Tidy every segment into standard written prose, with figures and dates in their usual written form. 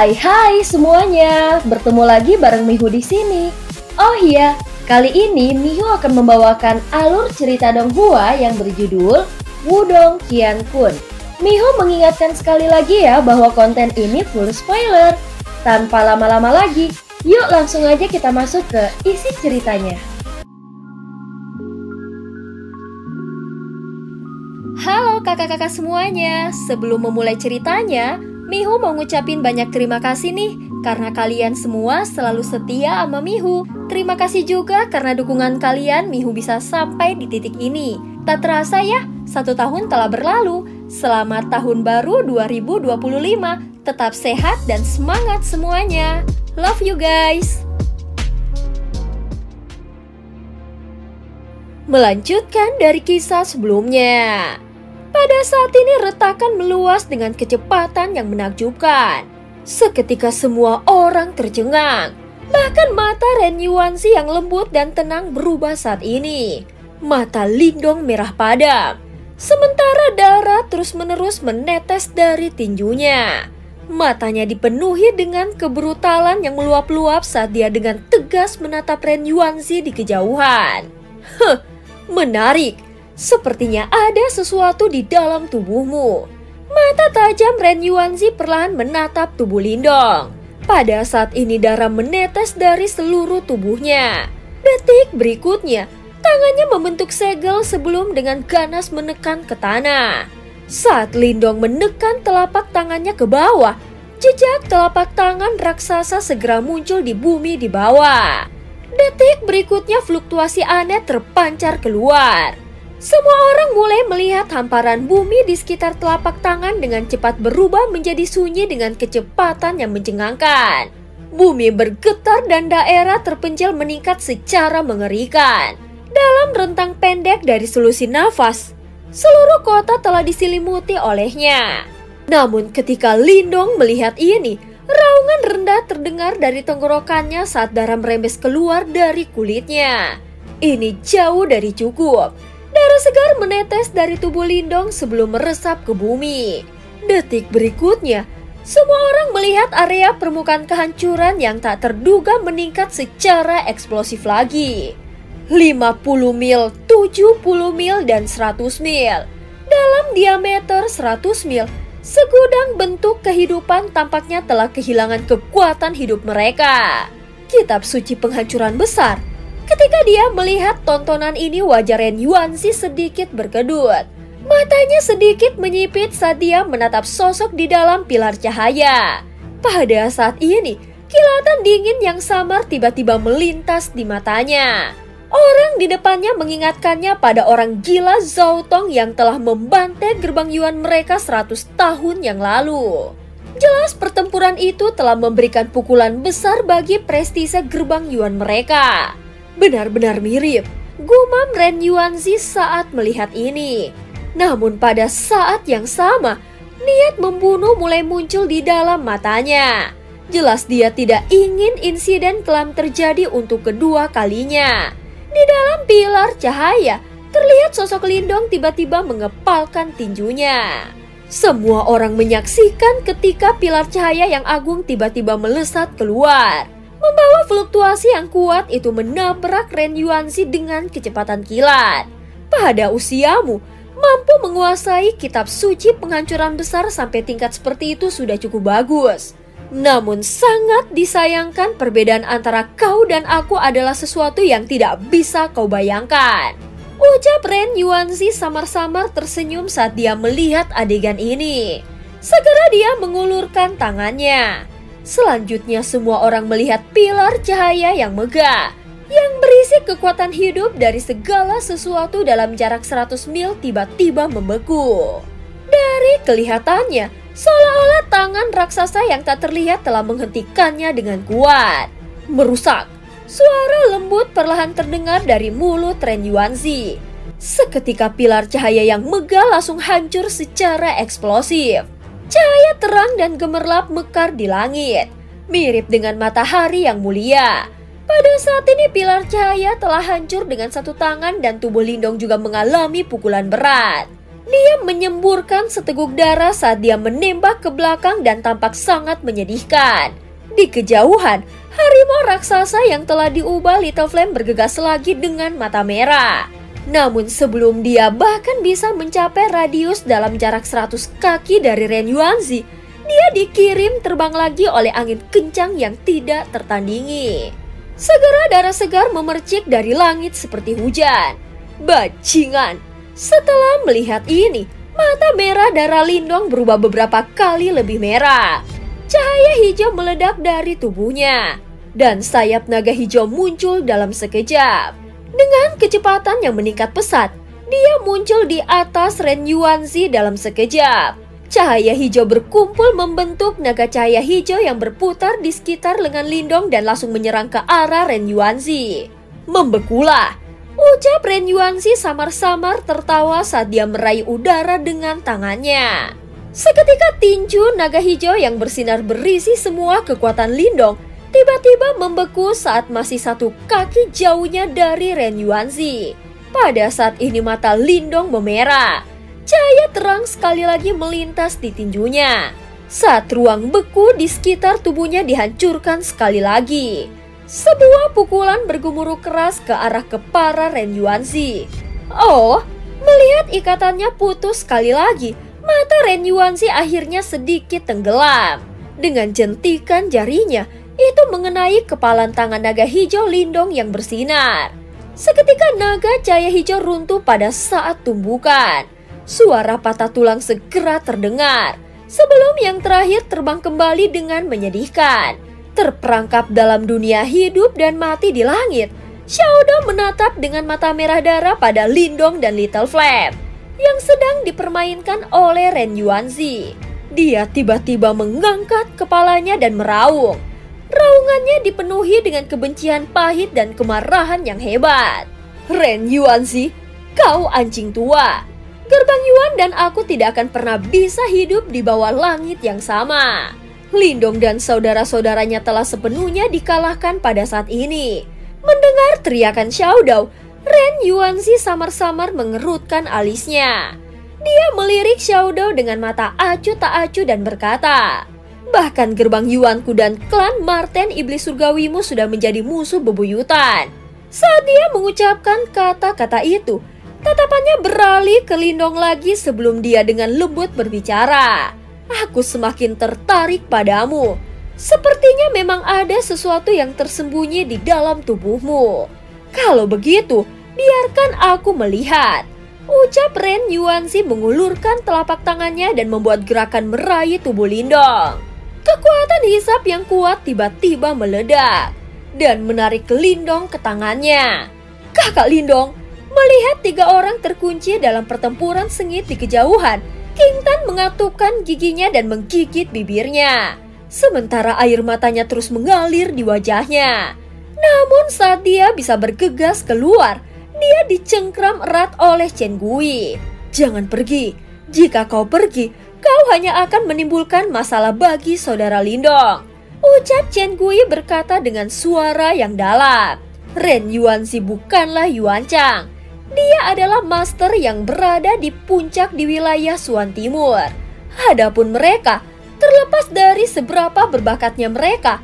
Hai semuanya, bertemu lagi bareng Mihu di sini. Oh iya, kali ini Mihu akan membawakan alur cerita Donghua yang berjudul Wudong Qiankun. Mihu mengingatkan sekali lagi ya bahwa konten ini full spoiler. Tanpa lama-lama lagi, yuk langsung aja kita masuk ke isi ceritanya. Halo kakak-kakak semuanya, sebelum memulai ceritanya, Mihu mau ngucapin banyak terima kasih nih karena kalian semua selalu setia sama Mihu. Terima kasih juga karena dukungan kalian Mihu bisa sampai di titik ini. Tak terasa ya, 1 tahun telah berlalu. Selamat tahun baru 2025. Tetap sehat dan semangat semuanya. Love you guys. Melanjutkan dari kisah sebelumnya. Pada saat ini retakan meluas dengan kecepatan yang menakjubkan. Seketika semua orang tercengang. Bahkan mata Ren Yuanzi yang lembut dan tenang berubah saat ini. Mata Lindong merah padam. Sementara darah terus-menerus menetes dari tinjunya. Matanya dipenuhi dengan kebrutalan yang meluap-luap saat dia dengan tegas menatap Ren Yuanzi di kejauhan. Menarik. Sepertinya ada sesuatu di dalam tubuhmu. Mata tajam Ren Yuanzi perlahan menatap tubuh Lindong. Pada saat ini darah menetes dari seluruh tubuhnya. Detik berikutnya, tangannya membentuk segel sebelum dengan ganas menekan ke tanah. Saat Lindong menekan telapak tangannya ke bawah, jejak telapak tangan raksasa segera muncul di bumi di bawah. Detik berikutnya fluktuasi aneh terpancar keluar. Semua orang mulai melihat hamparan bumi di sekitar telapak tangan dengan cepat berubah menjadi sunyi dengan kecepatan yang mencengangkan. Bumi bergetar dan daerah terpencil meningkat secara mengerikan. Dalam rentang pendek dari selusi nafas, seluruh kota telah diselimuti olehnya. Namun ketika Lindong melihat ini, raungan rendah terdengar dari tenggorokannya saat darah merembes keluar dari kulitnya. Ini jauh dari cukup. Darah segar menetes dari tubuh Lindong sebelum meresap ke bumi. Detik berikutnya, semua orang melihat area permukaan kehancuran yang tak terduga meningkat secara eksplosif lagi. 50 mil, 70 mil, dan 100 mil. Dalam diameter 100 mil, segudang bentuk kehidupan tampaknya telah kehilangan kekuatan hidup mereka. Kitab suci penghancuran besar. Ketika dia melihat tontonan ini, wajah Ren Yuanzi sedikit berkedut. Matanya sedikit menyipit saat dia menatap sosok di dalam pilar cahaya. Pada saat ini, kilatan dingin yang samar tiba-tiba melintas di matanya. Orang di depannya mengingatkannya pada orang gila Zhao Tong yang telah membantai gerbang Yuan mereka 100 tahun yang lalu. Jelas pertempuran itu telah memberikan pukulan besar bagi prestise gerbang Yuan mereka. Benar-benar mirip, gumam Ren Yuanzi saat melihat ini. Namun pada saat yang sama, niat membunuh mulai muncul di dalam matanya. Jelas dia tidak ingin insiden kelam terjadi untuk kedua kalinya. Di dalam pilar cahaya, terlihat sosok Lindong tiba-tiba mengepalkan tinjunya. Semua orang menyaksikan ketika pilar cahaya yang agung tiba-tiba melesat keluar. Membawa fluktuasi yang kuat itu menabrak Ren Yuanzi dengan kecepatan kilat. Pada usiamu, mampu menguasai kitab suci penghancuran besar sampai tingkat seperti itu sudah cukup bagus. Namun sangat disayangkan perbedaan antara kau dan aku adalah sesuatu yang tidak bisa kau bayangkan. Ucap Ren Yuanzi samar-samar tersenyum saat dia melihat adegan ini. Segera dia mengulurkan tangannya. Selanjutnya semua orang melihat pilar cahaya yang megah, yang berisi kekuatan hidup dari segala sesuatu dalam jarak 100 mil tiba-tiba membeku. Dari kelihatannya, seolah-olah tangan raksasa yang tak terlihat telah menghentikannya dengan kuat. Merusak. Suara lembut perlahan terdengar dari mulut Ren Yuanzi. Seketika pilar cahaya yang megah langsung hancur secara eksplosif. Cahaya terang dan gemerlap mekar di langit, mirip dengan matahari yang mulia. Pada saat ini pilar cahaya telah hancur dengan satu tangan dan tubuh Lindong juga mengalami pukulan berat. Dia menyemburkan seteguk darah saat dia menembak ke belakang dan tampak sangat menyedihkan. Di kejauhan, harimau raksasa yang telah diubah Little Flame bergegas lagi dengan mata merah. Namun sebelum dia bahkan bisa mencapai radius dalam jarak 100 kaki dari Ren Yuanzi, dia dikirim terbang lagi oleh angin kencang yang tidak tertandingi. Segera darah segar memercik dari langit seperti hujan. Bajingan! Setelah melihat ini, mata merah darah Lindong berubah beberapa kali lebih merah. Cahaya hijau meledak dari tubuhnya, dan sayap naga hijau muncul dalam sekejap. Dengan kecepatan yang meningkat pesat, dia muncul di atas Ren Yuanzi dalam sekejap. Cahaya hijau berkumpul membentuk naga cahaya hijau yang berputar di sekitar lengan Lindong dan langsung menyerang ke arah Ren Yuanzi. Membekulah! Ucap Ren Yuanzi samar-samar tertawa saat dia meraih udara dengan tangannya. Seketika tinju naga hijau yang bersinar berisi semua kekuatan Lindong tiba-tiba membeku saat masih 1 kaki jauhnya dari Ren Yuanzi. Pada saat ini mata Lindong memerah. Cahaya terang sekali lagi melintas di tinjunya. Saat ruang beku di sekitar tubuhnya dihancurkan sekali lagi. Sebuah pukulan bergemuruh keras ke arah kepala Ren Yuanzi. Oh, melihat ikatannya putus sekali lagi, mata Ren Yuanzi akhirnya sedikit tenggelam. Dengan jentikan jarinya, itu mengenai kepalan tangan naga hijau Lindong yang bersinar. Seketika naga cahaya hijau runtuh pada saat tumbukan. Suara patah tulang segera terdengar. Sebelum yang terakhir terbang kembali dengan menyedihkan. Terperangkap dalam dunia hidup dan mati di langit, Xiaodong menatap dengan mata merah darah pada Lindong dan Little Flame yang sedang dipermainkan oleh Ren Yuanzi. Dia tiba-tiba mengangkat kepalanya dan meraung. Raungannya dipenuhi dengan kebencian pahit dan kemarahan yang hebat. Ren Yuanzi, kau anjing tua. Gerbang Yuan dan aku tidak akan pernah bisa hidup di bawah langit yang sama. Lindong dan saudara-saudaranya telah sepenuhnya dikalahkan pada saat ini. Mendengar teriakan Xiaodong, Ren Yuanzi samar-samar mengerutkan alisnya. Dia melirik Xiaodong dengan mata acuh tak acuh dan berkata, bahkan gerbang Yuanku dan klan Marten Iblis Surgawimu sudah menjadi musuh bebuyutan. Saat dia mengucapkan kata-kata itu, tatapannya beralih ke Lindong lagi sebelum dia dengan lembut berbicara. Aku semakin tertarik padamu. Sepertinya memang ada sesuatu yang tersembunyi di dalam tubuhmu. Kalau begitu, biarkan aku melihat. Ucap Ren Yuanzi mengulurkan telapak tangannya dan membuat gerakan meraih tubuh Lindong. Kekuatan hisap yang kuat tiba-tiba meledak dan menarik Lindong ke tangannya. Kakak Lindong, melihat 3 orang terkunci dalam pertempuran sengit di kejauhan, King Tan mengatupkan giginya dan menggigit bibirnya. Sementara air matanya terus mengalir di wajahnya. Namun saat dia bisa bergegas keluar, dia dicengkram erat oleh Chen Gui. Jangan pergi. Jika kau pergi, kau hanya akan menimbulkan masalah bagi saudara Lindong. Ucap Chen Gui berkata dengan suara yang dalam. Ren Yuanzi bukanlah Yuan Chang. Dia adalah master yang berada di puncak di wilayah Suan Timur. Adapun mereka, terlepas dari seberapa berbakatnya mereka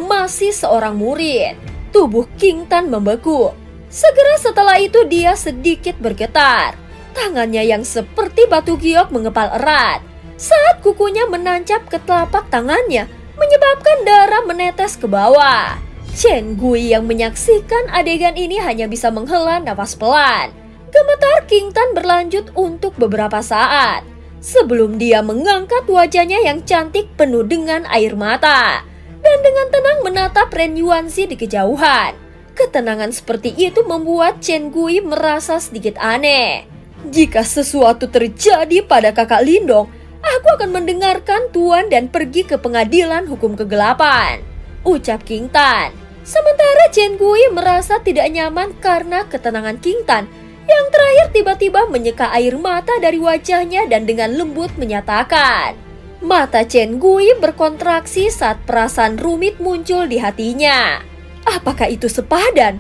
masih seorang murid. Tubuh King Tan membeku. Segera setelah itu dia sedikit bergetar. Tangannya yang seperti batu giok mengepal erat. Saat kukunya menancap ke telapak tangannya, menyebabkan darah menetes ke bawah. Chen Gui yang menyaksikan adegan ini hanya bisa menghela nafas pelan. Gemetar King Tan berlanjut untuk beberapa saat sebelum dia mengangkat wajahnya yang cantik penuh dengan air mata dan dengan tenang menatap Ren Yuanzi di kejauhan. Ketenangan seperti itu membuat Chen Gui merasa sedikit aneh. Jika sesuatu terjadi pada kakak Lindong, aku akan mendengarkan Tuan dan pergi ke pengadilan hukum kegelapan, ucap King Tan. Sementara Chen Gui merasa tidak nyaman karena ketenangan King Tan yang terakhir tiba-tiba menyeka air mata dari wajahnya dan dengan lembut menyatakan. Mata Chen Gui berkontraksi saat perasaan rumit muncul di hatinya. Apakah itu sepadan?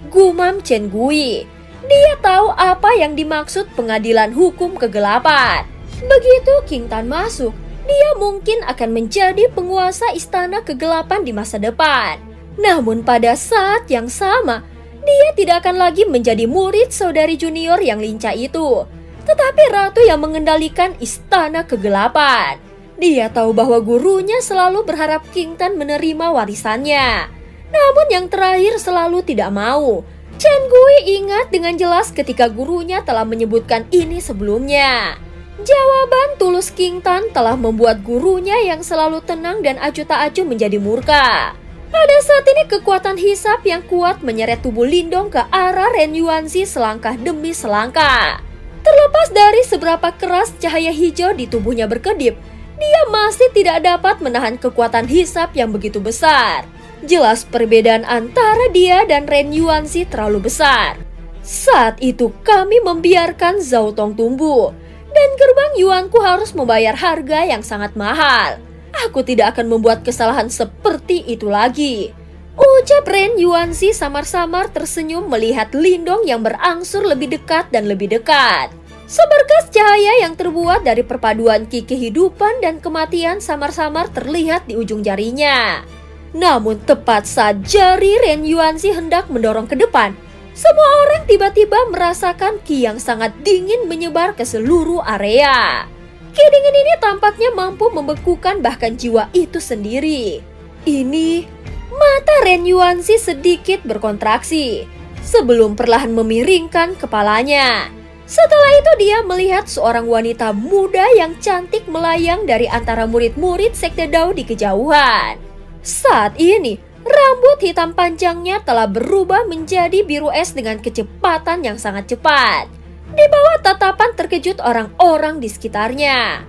Gumam Chen Gui. Dia tahu apa yang dimaksud pengadilan hukum kegelapan. Begitu King Tan masuk, dia mungkin akan menjadi penguasa istana kegelapan di masa depan. Namun pada saat yang sama, dia tidak akan lagi menjadi murid saudari junior yang lincah itu, tetapi ratu yang mengendalikan istana kegelapan. Dia tahu bahwa gurunya selalu berharap King Tan menerima warisannya. Namun yang terakhir selalu tidak mau. Chen Gui ingat dengan jelas ketika gurunya telah menyebutkan ini sebelumnya. Jawaban tulus King Tan telah membuat gurunya yang selalu tenang dan acuh tak acuh menjadi murka. Pada saat ini kekuatan hisap yang kuat menyeret tubuh Lindong ke arah Ren Yuanzi selangkah demi selangkah. Terlepas dari seberapa keras cahaya hijau di tubuhnya berkedip, dia masih tidak dapat menahan kekuatan hisap yang begitu besar. Jelas perbedaan antara dia dan Ren Yuanzi terlalu besar. Saat itu kami membiarkan Zhao Tong tumbuh, dan gerbang Yuanku harus membayar harga yang sangat mahal. Aku tidak akan membuat kesalahan seperti itu lagi. Ucap Ren Yuanzi samar-samar tersenyum melihat Lindong yang berangsur lebih dekat dan lebih dekat. Seberkas cahaya yang terbuat dari perpaduan ki kehidupan dan kematian samar-samar terlihat di ujung jarinya. Namun tepat saat jari Ren Yuanzi hendak mendorong ke depan, semua orang tiba-tiba merasakan ki yang sangat dingin menyebar ke seluruh area. Ki dingin ini tampaknya mampu membekukan bahkan jiwa itu sendiri. Ini, mata Ren Yuanzi sedikit berkontraksi sebelum perlahan memiringkan kepalanya. Setelah itu dia melihat seorang wanita muda yang cantik melayang dari antara murid-murid Sekte Dao di kejauhan. Saat ini, rambut hitam panjangnya telah berubah menjadi biru es dengan kecepatan yang sangat cepat. Di bawah tatapan terkejut orang-orang di sekitarnya.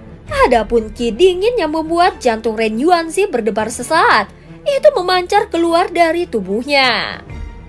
Adapun ki dingin yang membuat jantung Ren Yuanzi berdebar sesaat, itu memancar keluar dari tubuhnya.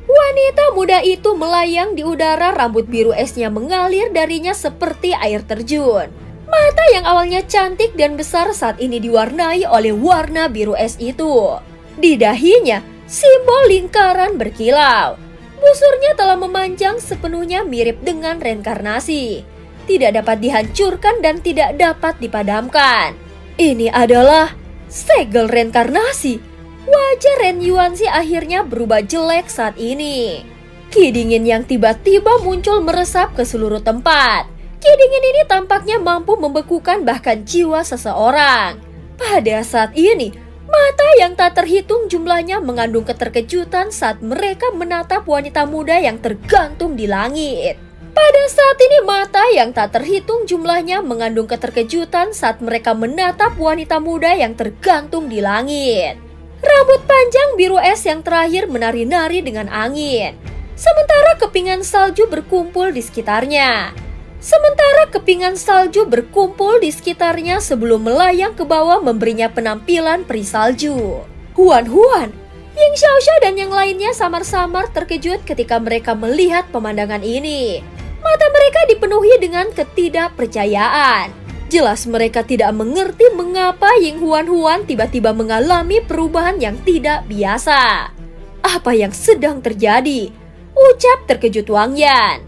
Wanita muda itu melayang di udara, rambut biru esnya mengalir darinya seperti air terjun. Mata yang awalnya cantik dan besar saat ini diwarnai oleh warna biru es itu. Di dahinya, simbol lingkaran berkilau. Busurnya telah memanjang sepenuhnya mirip dengan reinkarnasi. Tidak dapat dihancurkan dan tidak dapat dipadamkan. Ini adalah segel reinkarnasi. Wajah Ren Yuanzi akhirnya berubah jelek saat ini. Ki dingin yang tiba-tiba muncul meresap ke seluruh tempat. Ki dingin ini tampaknya mampu membekukan bahkan jiwa seseorang. Pada saat ini, mata yang tak terhitung jumlahnya mengandung keterkejutan saat mereka menatap wanita muda yang tergantung di langit. Pada saat ini mata yang tak terhitung jumlahnya mengandung keterkejutan saat mereka menatap wanita muda yang tergantung di langit. Rambut panjang biru es yang terakhir menari-nari dengan angin. Sementara kepingan salju berkumpul di sekitarnya. Sebelum melayang ke bawah memberinya penampilan peri salju. Huan, Ying Xiaoxia dan yang lainnya samar-samar terkejut ketika mereka melihat pemandangan ini. Mata mereka dipenuhi dengan ketidakpercayaan. Jelas mereka tidak mengerti mengapa Ying Huan tiba-tiba mengalami perubahan yang tidak biasa. Apa yang sedang terjadi? Ucap terkejut Wang Yan.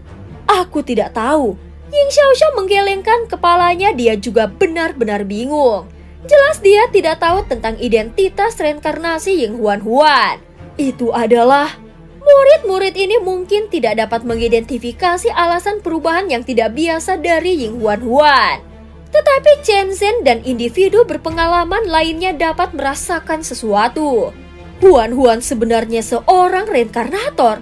Aku tidak tahu. Ying Xiaoxia menggelengkan kepalanya, dia juga benar-benar bingung. Jelas dia tidak tahu tentang identitas reinkarnasi Ying Huan. Itu adalah murid-murid ini mungkin tidak dapat mengidentifikasi alasan perubahan yang tidak biasa dari Ying Huan. Tetapi Chen Zhen dan individu berpengalaman lainnya dapat merasakan sesuatu. Huan sebenarnya seorang reinkarnator.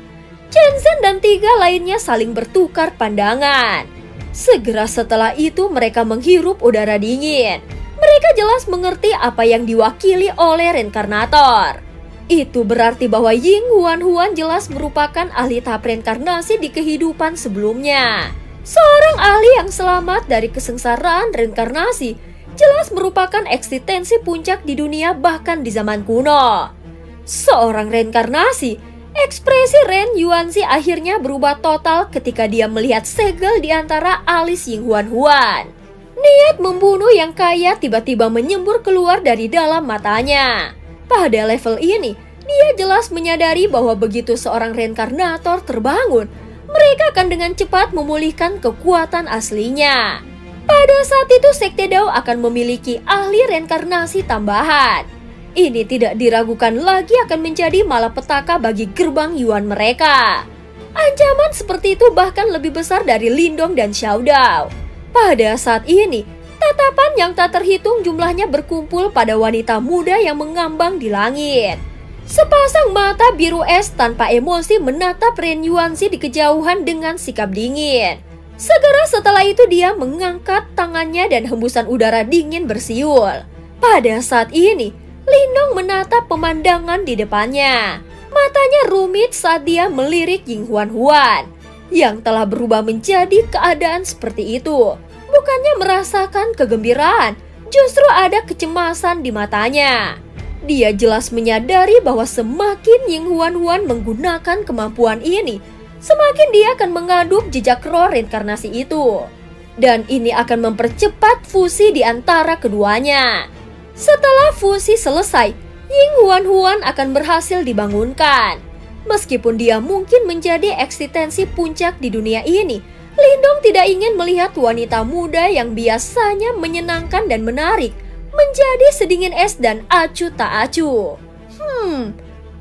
Chen Zhen dan 3 lainnya saling bertukar pandangan. Segera setelah itu mereka menghirup udara dingin. Mereka jelas mengerti apa yang diwakili oleh reinkarnator. Itu berarti bahwa Ying Huan jelas merupakan ahli tahap reinkarnasi di kehidupan sebelumnya. Seorang ahli yang selamat dari kesengsaraan reinkarnasi jelas merupakan eksistensi puncak di dunia bahkan di zaman kuno. Seorang reinkarnasi. Ekspresi Ren Yuanzi akhirnya berubah total ketika dia melihat segel di antara alis Ying Huan. Niat membunuh yang kaya tiba-tiba menyembur keluar dari dalam matanya. Pada level ini, dia jelas menyadari bahwa begitu seorang reinkarnator terbangun, mereka akan dengan cepat memulihkan kekuatan aslinya. Pada saat itu Sekte Dao akan memiliki ahli reinkarnasi tambahan. Ini tidak diragukan lagi akan menjadi malapetaka bagi gerbang Yuan mereka. Ancaman seperti itu bahkan lebih besar dari Lindong dan Xiao Dao. Pada saat ini, tatapan yang tak terhitung jumlahnya berkumpul pada wanita muda yang mengambang di langit. Sepasang mata biru es tanpa emosi menatap Ren Yuanzi di kejauhan dengan sikap dingin. Segera setelah itu dia mengangkat tangannya dan hembusan udara dingin bersiul. Pada saat ini, Lindong menatap pemandangan di depannya. Matanya rumit saat dia melirik Ying Huan yang telah berubah menjadi keadaan seperti itu. Bukannya merasakan kegembiraan, justru ada kecemasan di matanya. Dia jelas menyadari bahwa semakin Ying Huan menggunakan kemampuan ini, semakin dia akan mengaduk jejak roh reinkarnasi itu. Dan ini akan mempercepat fusi di antara keduanya. Setelah fusi selesai, Ying Huan akan berhasil dibangunkan. Meskipun dia mungkin menjadi eksistensi puncak di dunia ini, Lindong tidak ingin melihat wanita muda yang biasanya menyenangkan dan menarik menjadi sedingin es dan acuh tak acuh.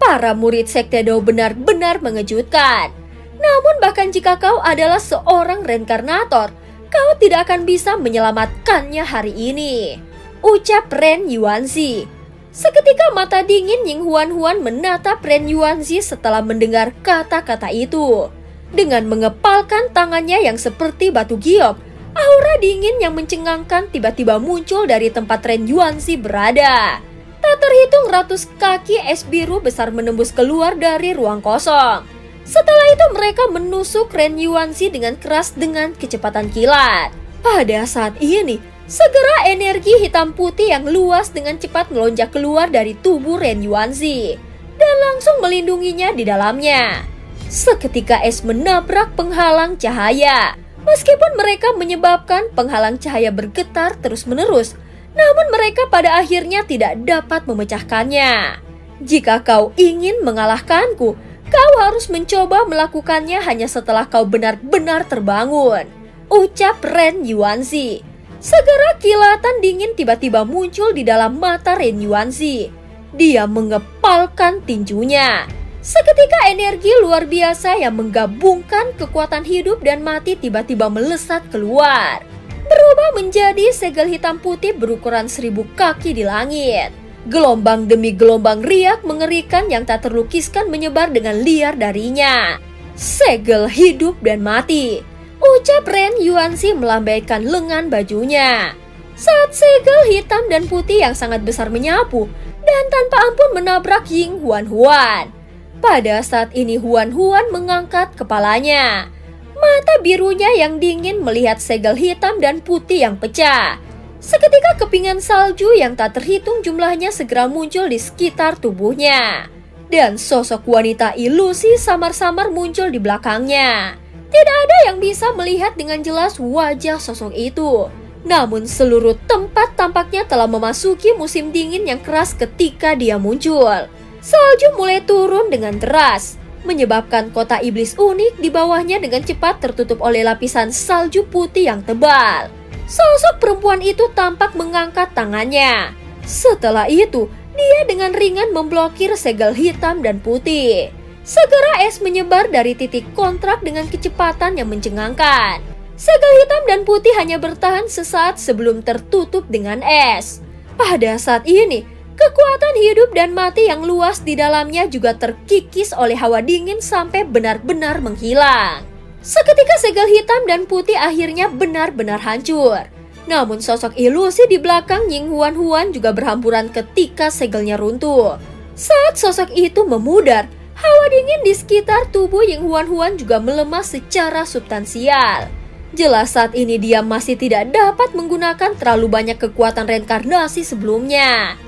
Para murid Sekte Dao benar-benar mengejutkan. Namun bahkan jika kau adalah seorang reinkarnator, kau tidak akan bisa menyelamatkannya hari ini, ucap Ren Yuanzi. Seketika mata dingin Ying Huan menatap Ren Yuanzi setelah mendengar kata-kata itu. Dengan mengepalkan tangannya yang seperti batu giok, aura dingin yang mencengangkan tiba-tiba muncul dari tempat Ren Yuanzi berada. Tak terhitung ratus kaki es biru besar menembus keluar dari ruang kosong. Setelah itu mereka menusuk Ren Yuanzi dengan keras dengan kecepatan kilat. Pada saat ini, segera energi hitam putih yang luas dengan cepat melonjak keluar dari tubuh Ren Yuanzi dan langsung melindunginya di dalamnya. Seketika es menabrak penghalang cahaya. Meskipun mereka menyebabkan penghalang cahaya bergetar terus-menerus, namun mereka pada akhirnya tidak dapat memecahkannya. Jika kau ingin mengalahkanku, kau harus mencoba melakukannya hanya setelah kau benar-benar terbangun, ucap Ren Yuanzi. Segera kilatan dingin tiba-tiba muncul di dalam mata Ren Yuanzi. Dia mengepalkan tinjunya. Seketika energi luar biasa yang menggabungkan kekuatan hidup dan mati tiba-tiba melesat keluar, berubah menjadi segel hitam putih berukuran 1000 kaki di langit. Gelombang demi gelombang riak mengerikan yang tak terlukiskan menyebar dengan liar darinya. Segel hidup dan mati, ucap Ren Yuanzi melambaikan lengan bajunya. Saat segel hitam dan putih yang sangat besar menyapu dan tanpa ampun menabrak Ying Huan. Pada saat ini Huan mengangkat kepalanya. Mata birunya yang dingin melihat segel hitam dan putih yang pecah. Seketika kepingan salju yang tak terhitung jumlahnya segera muncul di sekitar tubuhnya. Dan sosok wanita ilusi samar-samar muncul di belakangnya. Tidak ada yang bisa melihat dengan jelas wajah sosok itu. Namun seluruh tempat tampaknya telah memasuki musim dingin yang keras ketika dia muncul. Salju mulai turun dengan deras, menyebabkan kota iblis unik di bawahnya dengan cepat tertutup oleh lapisan salju putih yang tebal. Sosok perempuan itu tampak mengangkat tangannya. Setelah itu, dia dengan ringan memblokir segel hitam dan putih. Segera es menyebar dari titik kontrak dengan kecepatan yang mencengangkan. Segel hitam dan putih hanya bertahan sesaat sebelum tertutup dengan es. Pada saat ini, kekuatan hidup dan mati yang luas di dalamnya juga terkikis oleh hawa dingin sampai benar-benar menghilang. Seketika segel hitam dan putih akhirnya benar-benar hancur. Namun sosok ilusi di belakang Ying Huan juga berhamburan ketika segelnya runtuh. Saat sosok itu memudar, hawa dingin di sekitar tubuh Ying Huan juga melemah secara substansial. Jelas saat ini dia masih tidak dapat menggunakan terlalu banyak kekuatan reinkarnasi sebelumnya.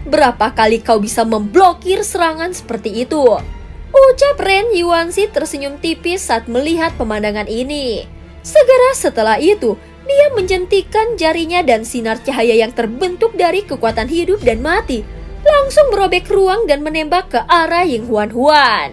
Berapa kali kau bisa memblokir serangan seperti itu? Ucap Ren Yuanzi tersenyum tipis saat melihat pemandangan ini. Segera setelah itu, dia menjentikan jarinya dan sinar cahaya yang terbentuk dari kekuatan hidup dan mati langsung merobek ruang dan menembak ke arah Ying Huan.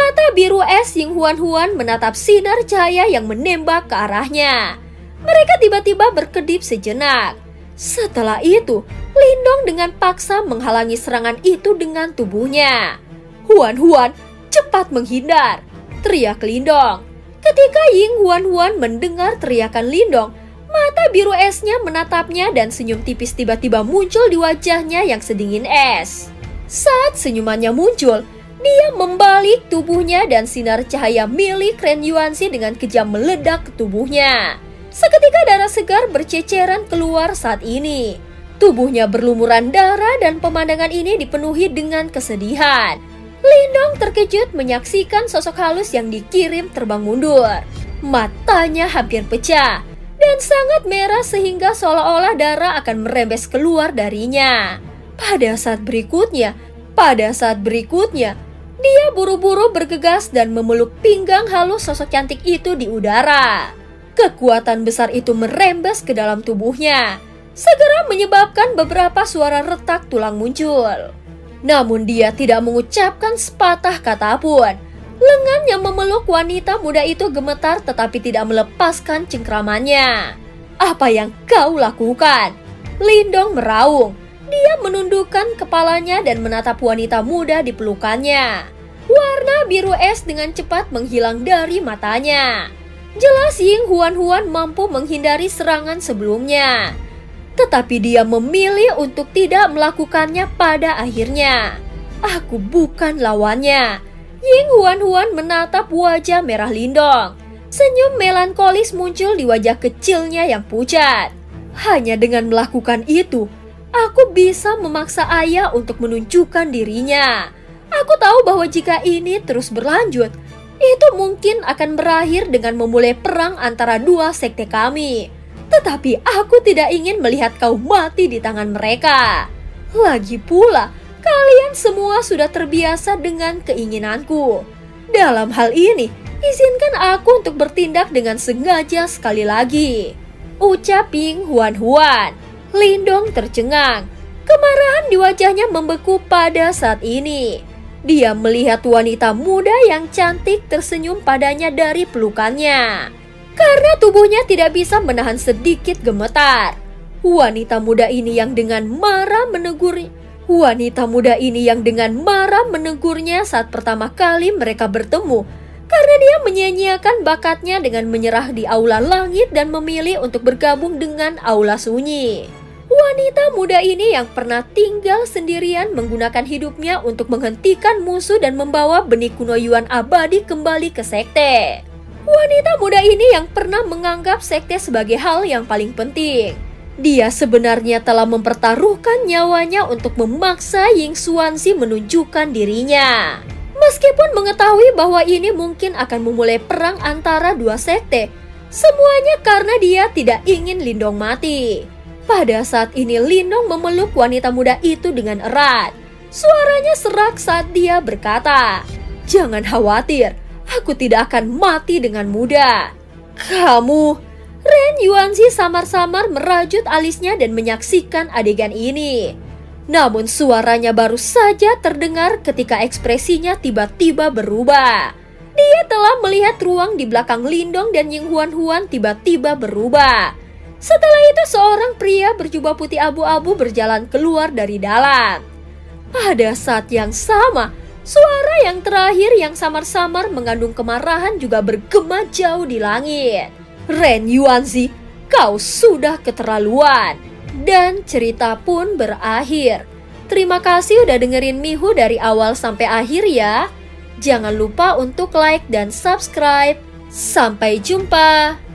Mata biru es Ying Huan menatap sinar cahaya yang menembak ke arahnya. Mereka tiba-tiba berkedip sejenak. Setelah itu, Lindong dengan paksa menghalangi serangan itu dengan tubuhnya. Huan, cepat menghindar, teriak Lindong. Ketika Ying Huan mendengar teriakan Lindong, mata biru esnya menatapnya dan senyum tipis tiba-tiba muncul di wajahnya yang sedingin es. Saat senyumannya muncul, dia membalik tubuhnya dan sinar cahaya milik Ren Yuanzi dengan kejam meledak ke tubuhnya. Seketika darah segar berceceran keluar saat ini. Tubuhnya berlumuran darah dan pemandangan ini dipenuhi dengan kesedihan. Lindong terkejut menyaksikan sosok halus yang dikirim terbang mundur. Matanya hampir pecah dan sangat merah sehingga seolah-olah darah akan merembes keluar darinya. Pada saat berikutnya, dia buru-buru bergegas dan memeluk pinggang halus sosok cantik itu di udara. Kekuatan besar itu merembes ke dalam tubuhnya, segera menyebabkan beberapa suara retak tulang muncul. Namun dia tidak mengucapkan sepatah kata pun. Lengan yang memeluk wanita muda itu gemetar tetapi tidak melepaskan cengkramannya. Apa yang kau lakukan? Lindong meraung. Dia menundukkan kepalanya dan menatap wanita muda di pelukannya. Warna biru es dengan cepat menghilang dari matanya. Jelas Ying Huan mampu menghindari serangan sebelumnya. Tetapi dia memilih untuk tidak melakukannya pada akhirnya. Aku bukan lawannya. Ying Huan menatap wajah merah Lindong. Senyum melankolis muncul di wajah kecilnya yang pucat. Hanya dengan melakukan itu, aku bisa memaksa ayah untuk menunjukkan dirinya. Aku tahu bahwa jika ini terus berlanjut, itu mungkin akan berakhir dengan memulai perang antara dua sekte kami. Tetapi aku tidak ingin melihat kau mati di tangan mereka. Lagi pula, kalian semua sudah terbiasa dengan keinginanku. Dalam hal ini, izinkan aku untuk bertindak dengan sengaja sekali lagi, ucap Ying Huan. Lindong tercengang. Kemarahan di wajahnya membeku pada saat ini. Dia melihat wanita muda yang cantik tersenyum padanya dari pelukannya. Karena tubuhnya tidak bisa menahan sedikit gemetar. Wanita muda ini yang dengan marah menegurnya saat pertama kali mereka bertemu. Karena dia menyia-nyiakan bakatnya dengan menyerah di aula langit dan memilih untuk bergabung dengan aula sunyi. Wanita muda ini yang pernah tinggal sendirian menggunakan hidupnya untuk menghentikan musuh dan membawa benih kuno Yuan abadi kembali ke sekte. Wanita muda ini yang pernah menganggap sekte sebagai hal yang paling penting. Dia sebenarnya telah mempertaruhkan nyawanya untuk memaksa Ying Xuanzi menunjukkan dirinya. Meskipun mengetahui bahwa ini mungkin akan memulai perang antara dua sekte, semuanya karena dia tidak ingin Lindong mati. Pada saat ini Lindong memeluk wanita muda itu dengan erat. Suaranya serak saat dia berkata, "Jangan khawatir, aku tidak akan mati dengan mudah." Kamu... Ren Yuanzi samar-samar merajut alisnya dan menyaksikan adegan ini. Namun suaranya baru saja terdengar ketika ekspresinya tiba-tiba berubah. Dia telah melihat ruang di belakang Lindong dan Ying Huan tiba-tiba berubah. Setelah itu seorang pria berjubah putih abu-abu berjalan keluar dari dalam. Pada saat yang sama, suara yang terakhir yang samar-samar mengandung kemarahan juga bergema jauh di langit. Ren Yuanzi, kau sudah keterlaluan. Dan cerita pun berakhir. Terima kasih udah dengerin Mihu dari awal sampai akhir ya. Jangan lupa untuk like dan subscribe. Sampai jumpa.